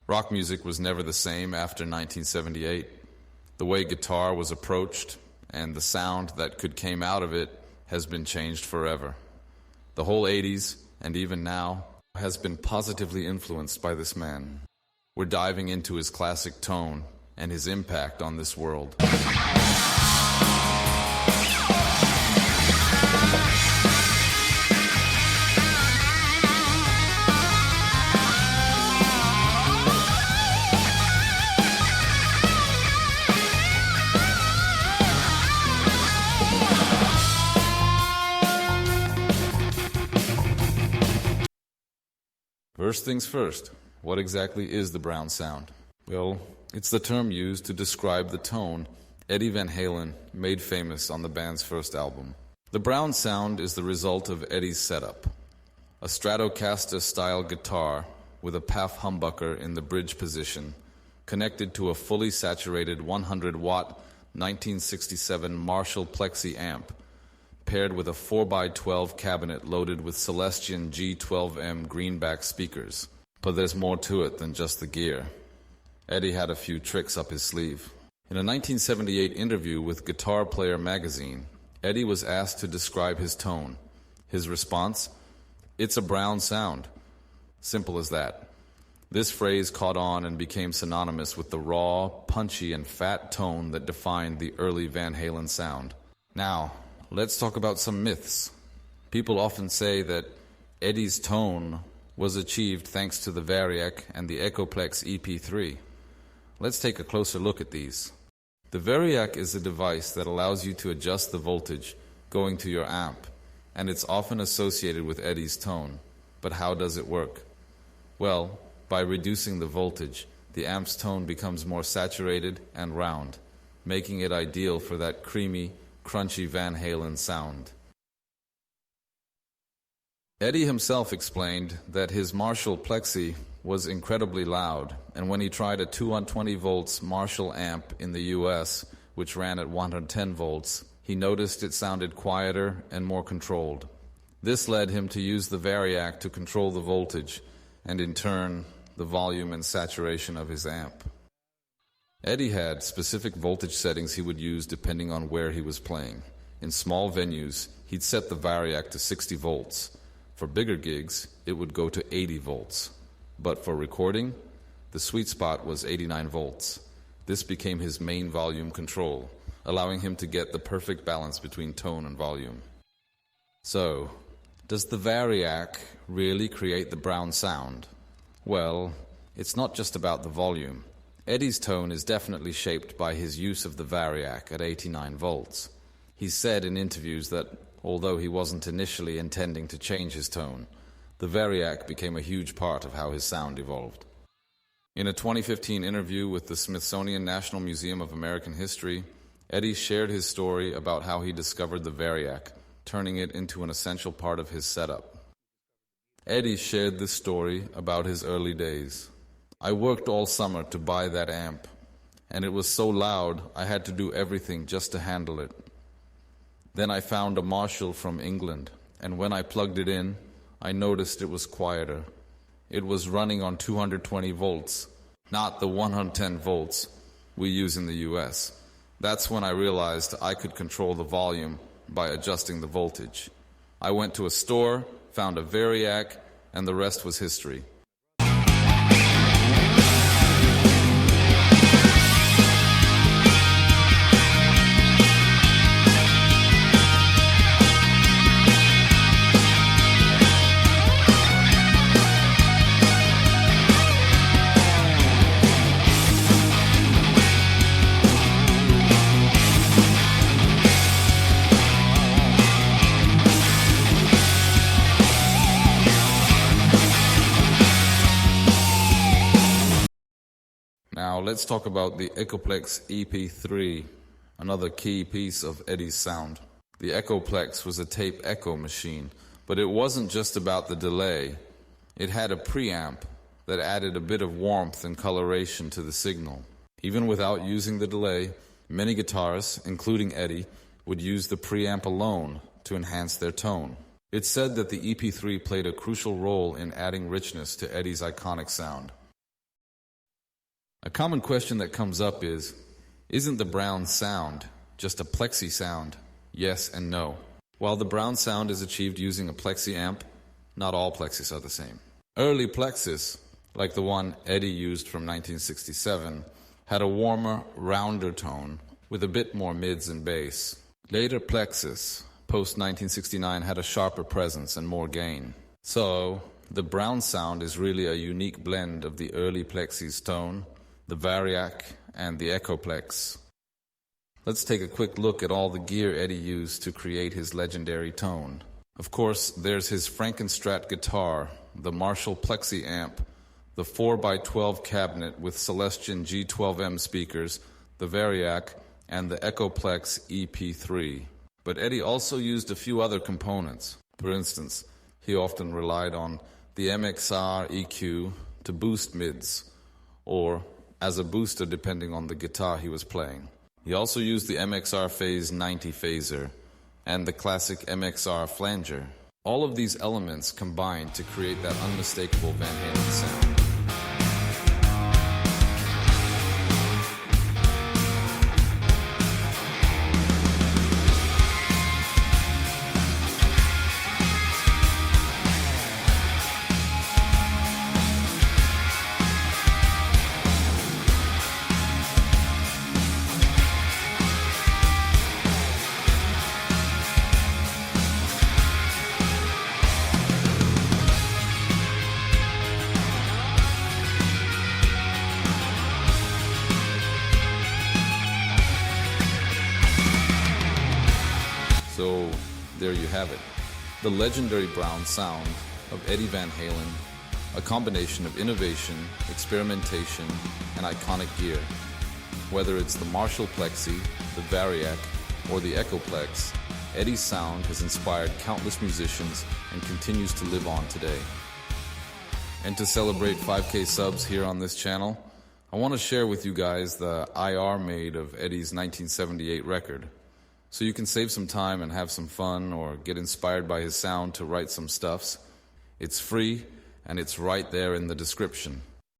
Rock music was never the same after 1978. The way guitar was approached and the sound that could came out of it has been changed forever. The whole 80s, and even now, has been positively influenced by this man. We're diving into his classic tone and his impact on this world. First things first, what exactly is the Brown sound? Well, it's the term used to describe the tone Eddie Van Halen made famous on the band's first album. The Brown sound is the result of Eddie's setup. A Stratocaster-style guitar with a Paff humbucker in the bridge position, connected to a fully saturated 100-watt 1967 Marshall Plexi amp, paired with a 4x12 cabinet loaded with Celestion G12M greenback speakers. But there's more to it than just the gear. Eddie had a few tricks up his sleeve. In a 1978 interview with Guitar Player magazine, Eddie was asked to describe his tone. His response? "It's a Brown sound." Simple as that. This phrase caught on and became synonymous with the raw, punchy, and fat tone that defined the early Van Halen sound. Now, let's talk about some myths. People often say that Eddie's tone was achieved thanks to the Variac and the Echoplex EP3. Let's take a closer look at these. The Variac is a device that allows you to adjust the voltage going to your amp, and it's often associated with Eddie's tone. But how does it work? Well, by reducing the voltage, the amp's tone becomes more saturated and round, making it ideal for that creamy, crunchy Van Halen sound. Eddie himself explained that his Marshall Plexi was incredibly loud, and when he tried a 220 volts Marshall amp in the US, which ran at 110 volts, he noticed it sounded quieter and more controlled. This led him to use the Variac to control the voltage, and in turn, the volume and saturation of his amp. Eddie had specific voltage settings he would use depending on where he was playing. In small venues, he'd set the Variac to 60 volts. For bigger gigs, it would go to 80 volts. But for recording, the sweet spot was 89 volts. This became his main volume control, allowing him to get the perfect balance between tone and volume. So, does the Variac really create the Brown sound? Well, it's not just about the volume. Eddie's tone is definitely shaped by his use of the Variac at 89 volts. He said in interviews that although he wasn't initially intending to change his tone, the Variac became a huge part of how his sound evolved. In a 2015 interview with the Smithsonian National Museum of American History, Eddie shared his story about how he discovered the Variac, turning it into an essential part of his setup. Eddie shared this story about his early days. "I worked all summer to buy that amp, and it was so loud I had to do everything just to handle it. Then I found a Marshall from England, and when I plugged it in, I noticed it was quieter. It was running on 220 volts, not the 110 volts we use in the US. That's when I realized I could control the volume by adjusting the voltage. I went to a store, found a Variac, and the rest was history." Now let's talk about the Echoplex EP3, another key piece of Eddie's sound. The Echoplex was a tape echo machine, but it wasn't just about the delay. It had a preamp that added a bit of warmth and coloration to the signal. Even without using the delay, many guitarists, including Eddie, would use the preamp alone to enhance their tone. It's said that the EP3 played a crucial role in adding richness to Eddie's iconic sound. A common question that comes up is, isn't the Brown sound just a plexi sound? Yes and no. While the Brown sound is achieved using a plexi amp, not all plexis are the same. Early plexis, like the one Eddie used from 1967, had a warmer, rounder tone with a bit more mids and bass. Later plexis, post-1969, had a sharper presence and more gain. So, the Brown sound is really a unique blend of the early plexis tone, the variac, and the echoplex. Let's take a quick look at all the gear Eddie used to create his legendary tone. Of course, there's his Frankenstrat guitar, the Marshall Plexi amp, the 4x12 cabinet with Celestion G12M speakers, the variac, and the Echoplex EP3. But Eddie also used a few other components. For instance, he often relied on the MXR EQ to boost mids, or as a booster depending on the guitar he was playing. He also used the MXR Phase 90 phaser and the classic MXR flanger. All of these elements combined to create that unmistakable Van Halen sound. So there you have it, the legendary Brown sound of Eddie Van Halen, a combination of innovation, experimentation, and iconic gear. Whether it's the Marshall Plexi, the Variac, or the Echoplex, Eddie's sound has inspired countless musicians and continues to live on today. And to celebrate 5K subs here on this channel, I want to share with you guys the IR made of Eddie's 1978 record. So you can save some time and have some fun or get inspired by his sound to write some stuffs. It's free and it's right there in the description.